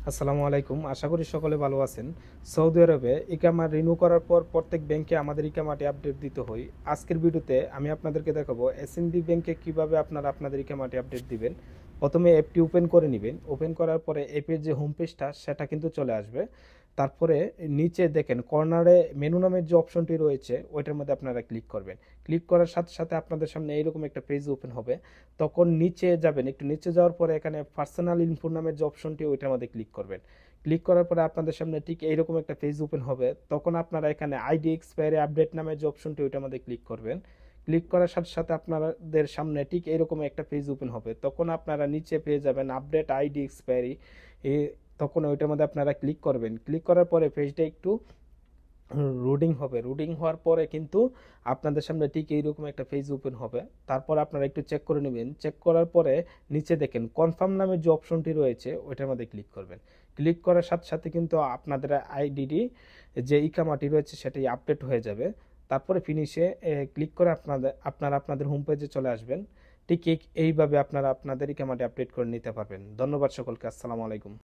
আসসালামু আলাইকুম। আশা করি সকলে ভালো আছেন। সৌদি আরবে ইকামা রিনিউ করার পর প্রত্যেক ব্যাংকে আমাদের ইকামাটি আপডেট দিতে হয়। আজকের ভিডিওতে আমি আপনাদেরকে দেখাবো এসএনবি ব্যাংকে কিভাবে আপনারা আপনাদের ইকামাটি আপডেট দিবেন। প্রথমে অ্যাপটি ওপেন করে নেবেন। ওপেন করার পরে অ্যাপের যে হোম পেজটা সেটা কিন্তু চলে আসবে। তারপরে নিচে দেখেন কর্নারে মেনু নামের যে অপশনটি রয়েছে ওইটার মধ্যে আপনারা ক্লিক করবেন। ক্লিক করার সাথে সাথে আপনাদের সামনে এইরকম একটা পেজ ওপেন হবে। তখন নিচে যাবেন, একটু নিচে যাওয়ার পরে এখানে পার্সোনাল ইনফো নামের যে অপশনটি ওইটার মধ্যে ক্লিক করবেন। ক্লিক করার পরে আপনাদের সামনে ঠিক এইরকম একটা পেজ ওপেন হবে। তখন আপনারা এখানে আইডি এক্সপায়ারি আপডেট নামের যে অপশনটি ওইটার মধ্যে ক্লিক করবেন। ক্লিক করার সাথে সাথে আপনাদের সামনে ঠিক এইরকম একটা পেজ ওপেন হবে। তখন আপনারা নিচে পেয়ে যাবেন আপডেট আইডি এক্সপায়ারি। তখন ওইটার মধ্যে আপনারা ক্লিক করবেন। ক্লিক করার পরে পেজটা একটু রুডিং হবে। রুডিং হওয়ার পরে কিন্তু আপনাদের সামনে ঠিক এইরকম একটা পেজ ওপেন হবে। তারপর আপনারা একটু চেক করে নেবেন। চেক করার পরে নিচে দেখেন কনফার্ম নামের যে অপশনটি রয়েছে ওইটার মধ্যে ক্লিক করবেন। ক্লিক করার সাথে সাথে কিন্তু আপনাদের আইডিডি যে ইকামাটি রয়েছে সেটাই আপডেট হয়ে যাবে। তারপরে ফিনিশে ক্লিক করে আপনাদের হোম পেজে চলে আসবেন। ঠিক এইভাবে আপনারা আপনাদের ইকামাটি আপডেট করে নিতে পারবেন। ধন্যবাদ সকলকে। আসসালামু আলাইকুম।